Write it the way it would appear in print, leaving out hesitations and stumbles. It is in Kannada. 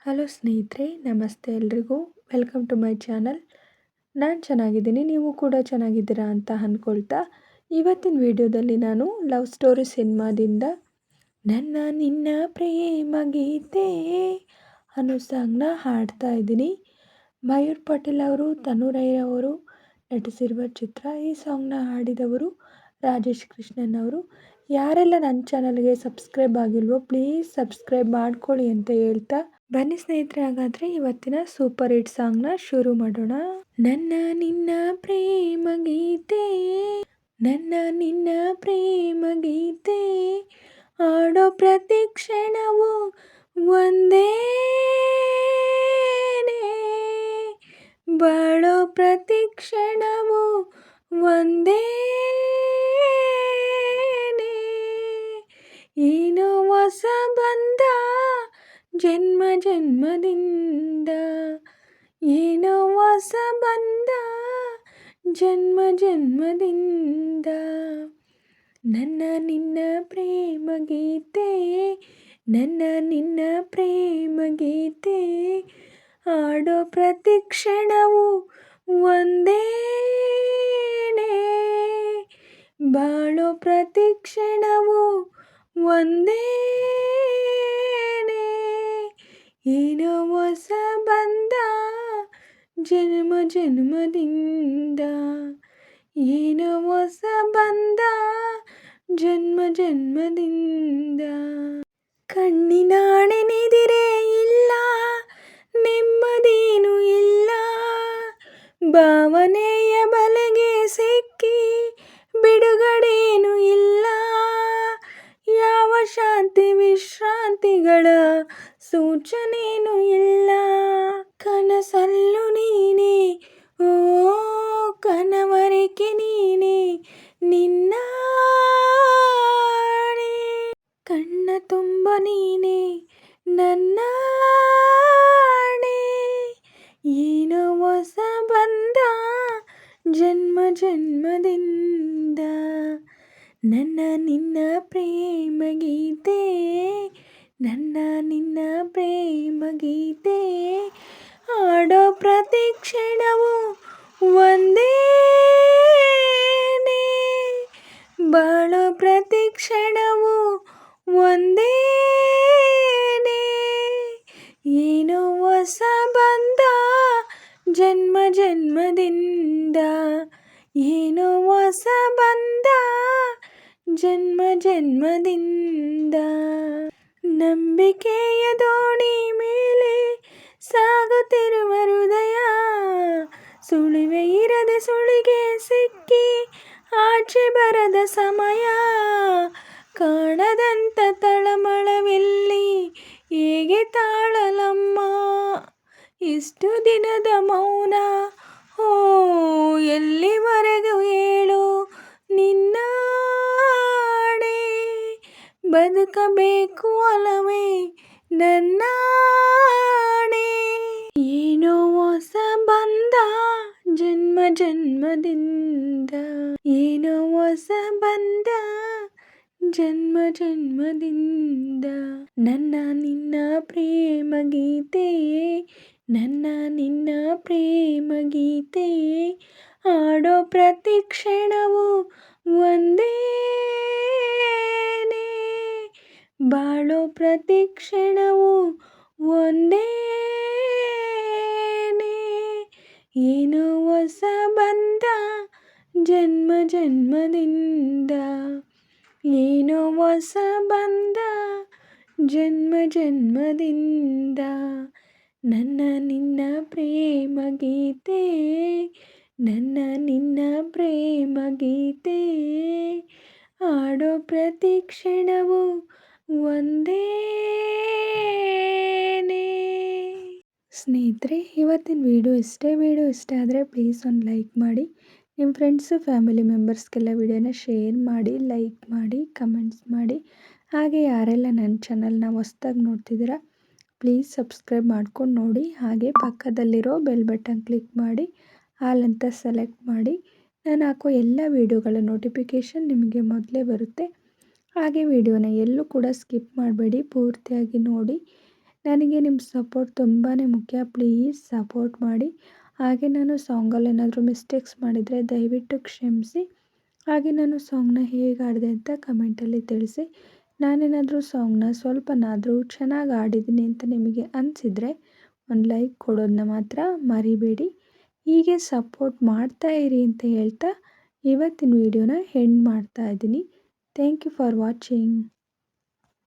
ಹಲೋ ಸ್ನೇಹಿತರೆ, ನಮಸ್ತೆ ಎಲ್ರಿಗೂ. Welcome to my channel. ನಾನು ಚೆನ್ನಾಗಿದ್ದೀನಿ, ನೀವು ಕೂಡ ಚೆನ್ನಾಗಿದ್ದೀರಾ ಅಂತ ಅಂದ್ಕೊಳ್ತಾ ಇವತ್ತಿನ ವಿಡಿಯೋದಲ್ಲಿ ನಾನು ಲವ್ ಸ್ಟೋರಿ ಸಿನಿಮಾದಿಂದ ನನ್ನ ನಿನ್ನ ಪ್ರೇಮ ಗೀತೆ ಅನ್ನೋ ಸಾಂಗ್ನ ಹಾಡ್ತಾ ಇದ್ದೀನಿ. ಮಯೂರ್ ಪಟೇಲ್ ಅವರು, ತನು ರೈ ಅವರು ನಟಿಸಿರುವ ಚಿತ್ರ. ಈ ಸಾಂಗ್ನ ಹಾಡಿದವರು ರಾಜೇಶ್ ಕೃಷ್ಣನ್ ಅವರು. ಯಾರೆಲ್ಲ ನನ್ನ ಚಾನಲ್ಗೆ ಸಬ್ಸ್ಕ್ರೈಬ್ ಆಗಿಲ್ವೋ ಪ್ಲೀಸ್ ಸಬ್ಸ್ಕ್ರೈಬ್ ಮಾಡ್ಕೊಳ್ಳಿ ಅಂತ ಹೇಳ್ತಾ ಬನ್ನಿ ಸ್ನೇಹಿತರೆ, ಹಾಗಾದರೆ ಇವತ್ತಿನ ಸೂಪರ್ ಹಿಟ್ ಸಾಂಗ್ನ ಶುರು ಮಾಡೋಣ. ನನ್ನ ನಿನ್ನ ಪ್ರೇಮ ಗೀತೆ, ನನ್ನ ನಿನ್ನ ಪ್ರೇಮ ಗೀತೆ, ಆಡೋ ಪ್ರತಿ ಕ್ಷಣವು ಒಂದೇನೆ, ಬಾಳೋ ಪ್ರತಿ ಕ್ಷಣವು ಒಂದೇನೆ, ಏನೋ ಹೊಸ ಬಂದ ಜನ್ಮ ಜನ್ಮದಿಂದ, ಏನೋ ಹೊಸ ಬಂದ ಜನ್ಮ ಜನ್ಮದಿಂದ, ನನ್ನ ನಿನ್ನ ಪ್ರೇಮ ಗೀತೆ, ನನ್ನ ನಿನ್ನ ಪ್ರೇಮ ಗೀತೆ, ಆಡೋ ಪ್ರತಿ ಕ್ಷಣವು ಒಂದೇನೆ, ಬಾಳೋ ಪ್ರತಿ ಕ್ಷಣವು ಒಂದೇನೆ, ಏನೋ ಹೊಸ ಬಂದ ಜನ್ಮ ಜನ್ಮದಿಂದ, ಏನೋ ಹೊಸ ಬಂದ ಜನ್ಮ ಜನ್ಮದಿಂದ, ಕಣ್ಣಿನಾಣೆ ನಿದಿರೇ ಇಲ್ಲ, ನೆಮ್ಮದಿನೂ ಇಲ್ಲ, ಭಾವನೆಯ ಬಲೆಗೆ ಸಿಕ್ಕಿ ಬಿಡುಗಡೇನೂ ಇಲ್ಲ, ಯಾವ ಶಾಂತಿ ವಿಶ್ರಾಂತಿಗಳ ಸೂಚನೆಯೂ ಇಲ್ಲ, ಕನಸಲ್ಲೂ ನೀನೇ, ಓ ಕನವರಿಕೆ ನೀನೇ, ನಿನ್ನಾಣೆ, ಕಣ್ಣ ತುಂಬ ನೀನೇ ನನ್ನಾಣೆ, ಏನೋ ಹೊಸ ಬಂದ ಜನ್ಮ ಜನ್ಮದಿಂದ, ನನ್ನ ನಿನ್ನ ಪ್ರೇಮ ಗೀತೆ, ನನ್ನ ನಿನ್ನ ಪ್ರೇಮ ಗೀತೆ, ಆಡೋ ಪ್ರತಿ ಕ್ಷಣವು ಒಂದೇನೆ, ಬಾಳೋ ಪ್ರತಿ ಕ್ಷಣವು ಒಂದೇನೆ, ಏನೋ ಹೊಸ ಬಂದ ಜನ್ಮ ಜನ್ಮದಿಂದ, ಏನೋ ಹೊಸ ಬಂದ ಜನ್ಮ ಜನ್ಮದಿಂದ, ನಂಬಿಕೆಯ ದೋಣಿ ಮೇಲೆ ಸಾಗುತ್ತಿರುವ ಹೃದಯ, ಸುಳಿವೆ ಇರದೆ ಸುಳಿಗೆ ಸಿಕ್ಕಿ ಆಚೆ ಬರದ ಸಮಯ, ಕಾಣದಂತ ತಳಮಳವೆಲ್ಲಿ ಹೇಗೆ ತಾಳಲಮ್ಮ, ಇಷ್ಟು ದಿನದ ಮೌನ ಓ ಎಲ್ಲಿವರೆಗೂ ಹೇಳು, ನಿನ್ನಾಣೆ, ಬದುಕಬೇಕು ಅಲ್ಲವೇ ನನ್ನಾಣೆ, ಏನೋ ಹೊಸ ಬಂದ ಜನ್ಮ ಜನ್ಮದಿಂದ, ಏನೋ ಹೊಸ ಬಂದ ಜನ್ಮ ಜನ್ಮದಿಂದ, ನನ್ನ ನಿನ್ನ ಪ್ರೇಮ ಗೀತೆ, ನನ್ನ ನಿನ್ನ ಪ್ರೇಮ ಗೀತೆ, ಆಡೋ ಪ್ರತಿ ಕ್ಷಣವು ಒಂದೇನೆ, ಬಾಳೋ ಪ್ರತಿ ಕ್ಷಣವು ಒಂದೇನೆ, ಏನೋ ಹೊಸ ಬಂದ ಜನ್ಮ ಜನ್ಮದಿಂದ, ಏನೋ ಹೊಸ ಬಂದ ಜನ್ಮ ಜನ್ಮದಿಂದ, ನನ್ನ ನಿನ್ನ ಪ್ರೇಮ ಗೀತೆ, ನನ್ನ ನಿನ್ನ ಪ್ರೇಮ ಗೀತೆ, ಆಡೋ ಪ್ರತಿ ಕ್ಷಣವು ಒಂದೇನೆ. ಸ್ನೇಹಿತರೆ, ಇವತ್ತಿನ ವಿಡಿಯೋ ಇಷ್ಟ ಆದರೆ ಪ್ಲೀಸ್ ಒಂದು ಲೈಕ್ ಮಾಡಿ, ನಿಮ್ಮ ಫ್ರೆಂಡ್ಸು ಫ್ಯಾಮಿಲಿ ಮೆಂಬರ್ಸ್ಗೆಲ್ಲ ವಿಡಿಯೋನ ಶೇರ್ ಮಾಡಿ, ಲೈಕ್ ಮಾಡಿ, ಕಮೆಂಟ್ಸ್ ಮಾಡಿ. ಹಾಗೆ ಯಾರೆಲ್ಲ ನನ್ನ ಚಾನಲ್ನ ಹೊಸ್ದಾಗಿ ನೋಡ್ತಿದ್ದೀರಾ ಪ್ಲೀಸ್ ಸಬ್ಸ್ಕ್ರೈಬ್ ಮಾಡ್ಕೊಂಡು ನೋಡಿ. ಹಾಗೆ ಪಕ್ಕದಲ್ಲಿರೋ ಬೆಲ್ ಬಟನ್ ಕ್ಲಿಕ್ ಮಾಡಿ ಆಲ್ ಅಂತ ಸೆಲೆಕ್ಟ್ ಮಾಡಿ. ನಾನು ಹಾಕೋ ಎಲ್ಲ ವೀಡಿಯೋಗಳ ನೋಟಿಫಿಕೇಷನ್ ನಿಮಗೆ ಮೊದಲೇ ಬರುತ್ತೆ. ಹಾಗೆ ವಿಡಿಯೋನ ಎಲ್ಲೂ ಕೂಡ ಸ್ಕಿಪ್ ಮಾಡಬೇಡಿ, ಪೂರ್ತಿಯಾಗಿ ನೋಡಿ. ನನಗೆ ನಿಮ್ಮ ಸಪೋರ್ಟ್ ತುಂಬಾ ಮುಖ್ಯ. ಪ್ಲೀಸ್ ಸಪೋರ್ಟ್ ಮಾಡಿ. ಹಾಗೆ ನಾನು ಸಾಂಗಲ್ಲಿ ಏನಾದರೂ ಮಿಸ್ಟೇಕ್ಸ್ ಮಾಡಿದರೆ ದಯವಿಟ್ಟು ಕ್ಷಮಿಸಿ. ಹಾಗೆ ನಾನು ಸಾಂಗ್ನ ಹೇಗೆ ಹಾಡಿದೆ ಅಂತ ಕಮೆಂಟಲ್ಲಿ ತಿಳಿಸಿ. ನಾನೇನಾದರೂ ಸಾಂಗ್ನ ಸ್ವಲ್ಪನಾದರೂ ಚೆನ್ನಾಗಿ ಆಡಿದ್ದೀನಿ ಅಂತ ನಿಮಗೆ ಅನಿಸಿದರೆ ಒಂದು ಲೈಕ್ ಕೊಡೋದನ್ನ ಮಾತ್ರ ಮರಿಬೇಡಿ. ಹೀಗೆ ಸಪೋರ್ಟ್ ಮಾಡ್ತಾ ಇರಿ ಅಂತ ಹೇಳ್ತಾ ಇವತ್ತಿನ ವಿಡಿಯೋನ ಎಂಡ್ ಮಾಡ್ತಾ ಇದ್ದೀನಿ. Thank you for watching.